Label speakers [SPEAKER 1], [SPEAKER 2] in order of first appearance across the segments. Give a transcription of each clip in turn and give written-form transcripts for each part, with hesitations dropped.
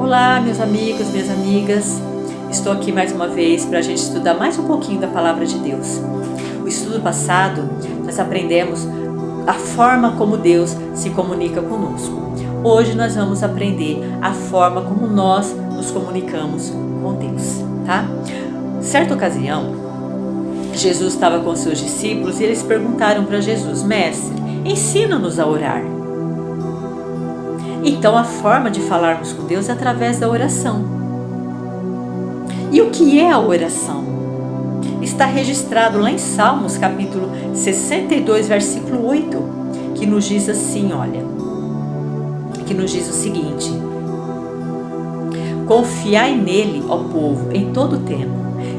[SPEAKER 1] Olá, meus amigos, minhas amigas. Estou aqui mais uma vez para a gente estudar mais um pouquinho da Palavra de Deus. O estudo passado, nós aprendemos a forma como Deus se comunica conosco. Hoje nós vamos aprender a forma como nós nos comunicamos com Deus, tá? Certa ocasião, Jesus estava com seus discípulos e eles perguntaram para Jesus: Mestre, ensina-nos a orar. Então a forma de falarmos com Deus é através da oração. E o que é a oração? Está registrado lá em Salmos capítulo 62, versículo 8, que nos diz assim, olha, que nos diz o seguinte: Confiai nele, ó povo, em todo o tempo,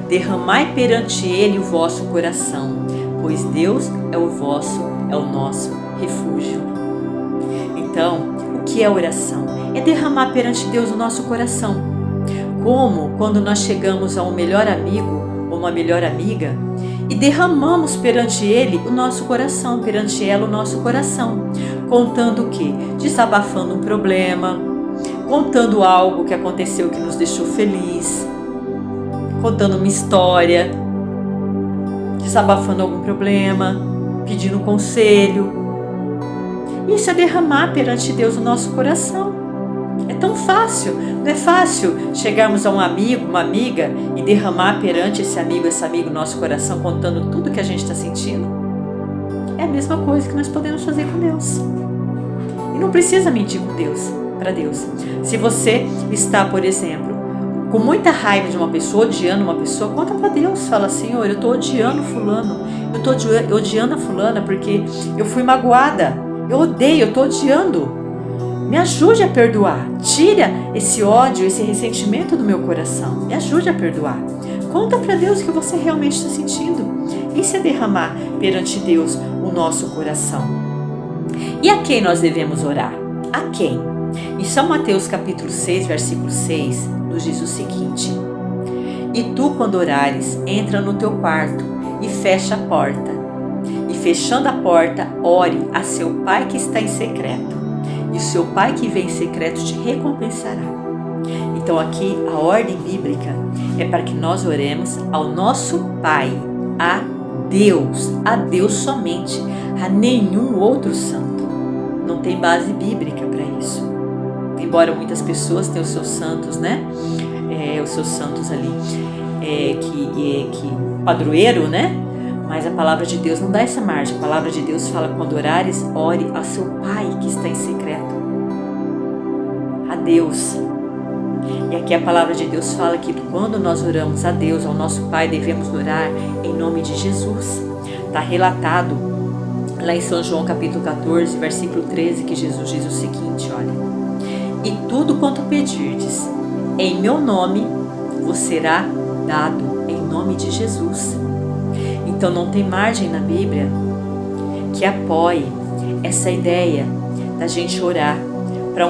[SPEAKER 1] derramai perante ele o vosso coração, pois Deus é o nosso refúgio. Então, o que é oração? É derramar perante Deus o nosso coração. Como quando nós chegamos a um melhor amigo ou uma melhor amiga e derramamos perante ele o nosso coração, perante ela o nosso coração, contando o quê? Desabafando um problema, contando algo que aconteceu que nos deixou feliz, contando uma história, desabafando algum problema, pedindo um conselho. Isso é derramar perante Deus o nosso coração. É tão fácil, não é fácil chegarmos a um amigo, uma amiga e derramar perante esse amigo, essa amiga o nosso coração, contando tudo que a gente está sentindo? É a mesma coisa que nós podemos fazer com Deus. E não precisa mentir com Deus, para Deus. Se você está, por exemplo, com muita raiva de uma pessoa, odiando uma pessoa, conta para Deus, fala: Senhor, eu estou odiando fulano, eu estou odiando a fulana porque eu fui magoada, eu odeio, eu estou odiando. Me ajude a perdoar. Tira esse ódio, esse ressentimento do meu coração. Me ajude a perdoar. Conta para Deus o que você realmente está sentindo. Isso é derramar perante Deus o nosso coração. E a quem nós devemos orar? A quem? Em São Mateus capítulo 6, versículo 6, nos diz o seguinte: E tu, quando orares, entra no teu quarto e fecha a porta. E fechando a porta, ore a seu Pai que está em secreto. E o seu Pai que vem em secreto te recompensará. Então aqui a ordem bíblica é para que nós oremos ao nosso Pai, a Deus somente, a nenhum outro santo. Não tem base bíblica para isso. Embora muitas pessoas tenham os seus santos, né? Os seus santos ali, que padroeiro, né? Mas a palavra de Deus não dá essa margem. A palavra de Deus fala: quando orares, ore a seu Pai que está em secreto. A Deus. E aqui a palavra de Deus fala que quando nós oramos a Deus, ao nosso Pai, devemos orar em nome de Jesus. Está relatado lá em São João capítulo 14, versículo 13, que Jesus diz o seguinte, olha: E tudo quanto pedirdes em meu nome vos será dado, em nome de Jesus. Então não tem margem na Bíblia que apoie essa ideia da gente orar para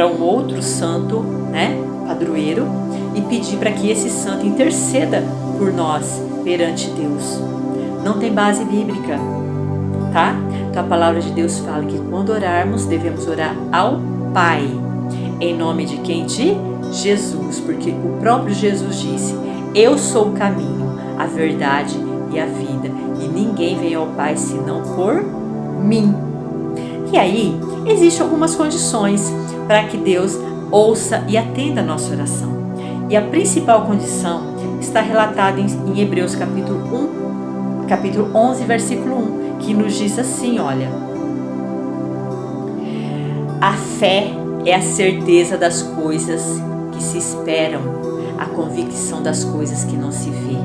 [SPEAKER 1] um outro santo, né, padroeiro, e pedir para que esse santo interceda por nós perante Deus. Não tem base bíblica, tá? Então a palavra de Deus fala que quando orarmos devemos orar ao Pai, em nome de quem? De Jesus, porque o próprio Jesus disse: Eu sou o caminho, a verdade e a vida, e ninguém vem ao Pai senão por mim. E aí, existem algumas condições para que Deus ouça e atenda a nossa oração. E a principal condição está relatada em Hebreus capítulo 11, versículo 1, que nos diz assim, olha: A fé é a certeza das coisas que se esperam, a convicção das coisas que não se vê.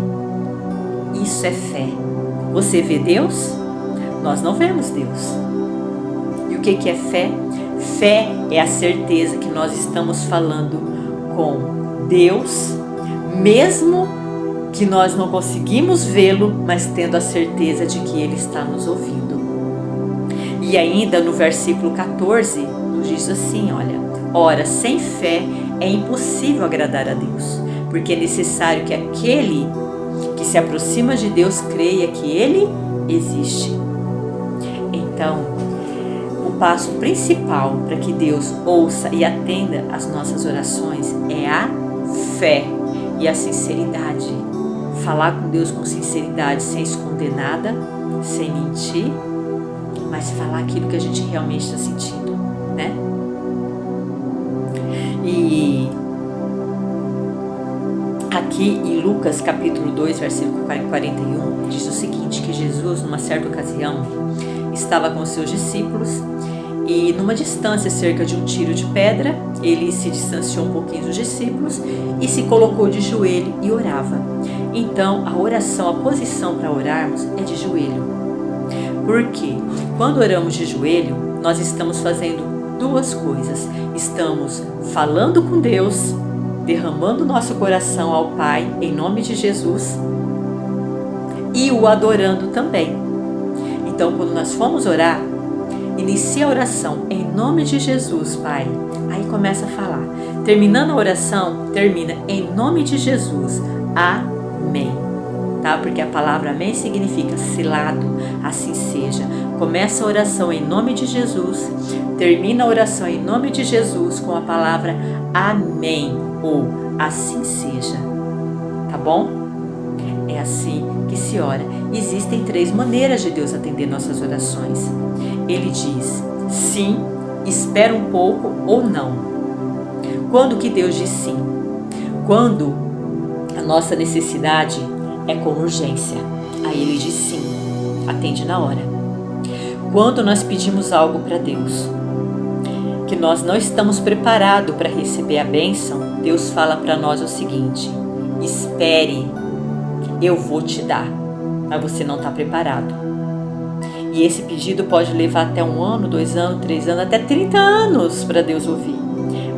[SPEAKER 1] Isso é fé. Você vê Deus? Nós não vemos Deus. E o que é fé? Fé é a certeza que nós estamos falando com Deus, mesmo que nós não conseguimos vê-lo, mas tendo a certeza de que Ele está nos ouvindo. E ainda no versículo 14, nos diz assim, olha: Ora, sem fé é impossível agradar a Deus, porque é necessário que aquele que se aproxima de Deus creia que Ele existe. Então, o passo principal para que Deus ouça e atenda as nossas orações é a fé e a sinceridade. Falar com Deus com sinceridade, sem esconder nada, sem mentir, mas falar aquilo que a gente realmente está sentindo, né? E aqui em Lucas capítulo 2, versículo 41, diz o seguinte, que Jesus, numa certa ocasião, estava com seus discípulos e numa distância cerca de um tiro de pedra, ele se distanciou um pouquinho dos discípulos e se colocou de joelho e orava. Então, a oração, a posição para orarmos é de joelho. Porque quando oramos de joelho, nós estamos fazendo duas coisas. Estamos falando com Deus, derramando nosso coração ao Pai, em nome de Jesus, e o adorando também. Então, quando nós formos orar, inicia a oração em nome de Jesus, Pai. Aí começa a falar. Terminando a oração, termina em nome de Jesus. Amém. Tá? Porque a palavra amém significa selado, assim seja. Começa a oração em nome de Jesus, termina a oração em nome de Jesus com a palavra amém ou assim seja. Tá bom? É assim que se ora. Existem 3 maneiras de Deus atender nossas orações. Ele diz sim, espera um pouco ou não. Quando que Deus diz sim? Quando a nossa necessidade é com urgência. Aí ele diz sim, atende na hora. Quando nós pedimos algo para Deus, que nós não estamos preparados para receber a bênção, Deus fala para nós o seguinte: espere, eu vou te dar, mas você não está preparado. E esse pedido pode levar até 1 ano, 2 anos, 3 anos, até 30 anos para Deus ouvir.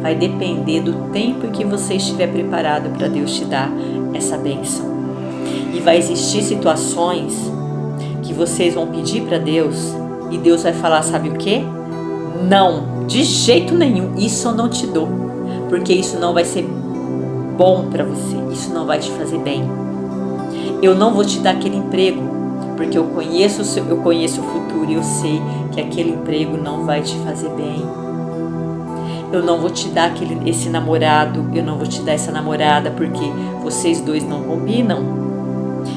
[SPEAKER 1] Vai depender do tempo em que você estiver preparado para Deus te dar essa bênção. E vai existir situações que vocês vão pedir para Deus e Deus vai falar, sabe o quê? Não, de jeito nenhum, isso eu não te dou, porque isso não vai ser bom para você, isso não vai te fazer bem. Eu não vou te dar aquele emprego, porque eu conheço o futuro e eu sei que aquele emprego não vai te fazer bem. Eu não vou te dar esse namorado, eu não vou te dar essa namorada, porque vocês dois não combinam.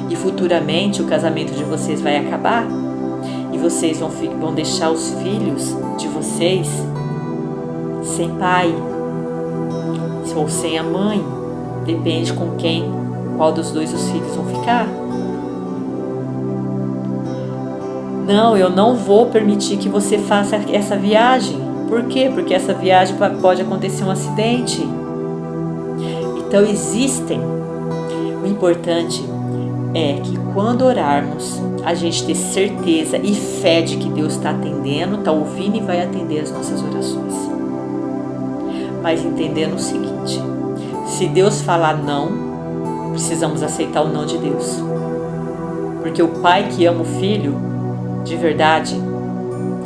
[SPEAKER 1] E futuramente o casamento de vocês vai acabar e vocês vão deixar os filhos de vocês sem pai ou sem a mãe, depende com qual dos dois os filhos vão ficar. Não, eu não vou permitir que você faça essa viagem. Por quê? Porque essa viagem pode acontecer um acidente. Então o importante é que quando orarmos, a gente ter certeza e fé de que Deus está atendendo, está ouvindo e vai atender as nossas orações. Mas entendendo o seguinte, se Deus falar não, precisamos aceitar o não de Deus. Porque o pai que ama o filho, de verdade,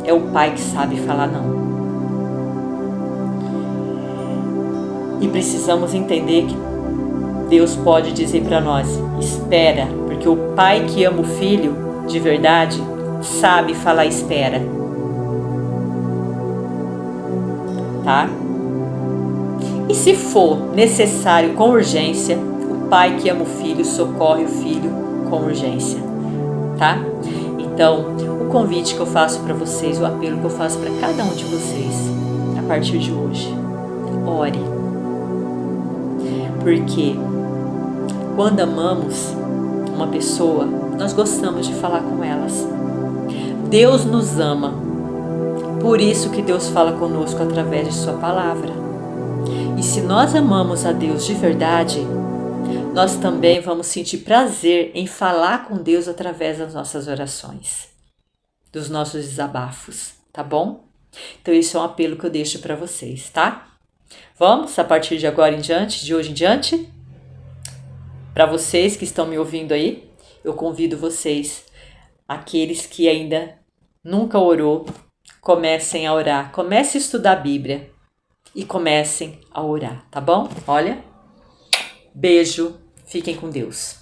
[SPEAKER 1] é o pai que sabe falar não. E precisamos entender que Deus pode dizer para nós, espera, porque o pai que ama o filho, de verdade, sabe falar espera. Tá? E se for necessário com urgência, o pai que ama o filho socorre o filho com urgência. Tá? Então, o convite que eu faço para vocês, o apelo que eu faço para cada um de vocês, a partir de hoje, ore. Porque quando amamos uma pessoa, nós gostamos de falar com elas. Deus nos ama. Por isso que Deus fala conosco através de sua palavra. E se nós amamos a Deus de verdade, nós também vamos sentir prazer em falar com Deus através das nossas orações, dos nossos desabafos, tá bom? Então esse é um apelo que eu deixo para vocês, tá? Vamos, a partir de agora em diante, de hoje em diante, para vocês que estão me ouvindo aí, eu convido vocês, aqueles que ainda nunca orou, comecem a orar, comecem a estudar a Bíblia e comecem a orar, tá bom? Olha, beijo, fiquem com Deus.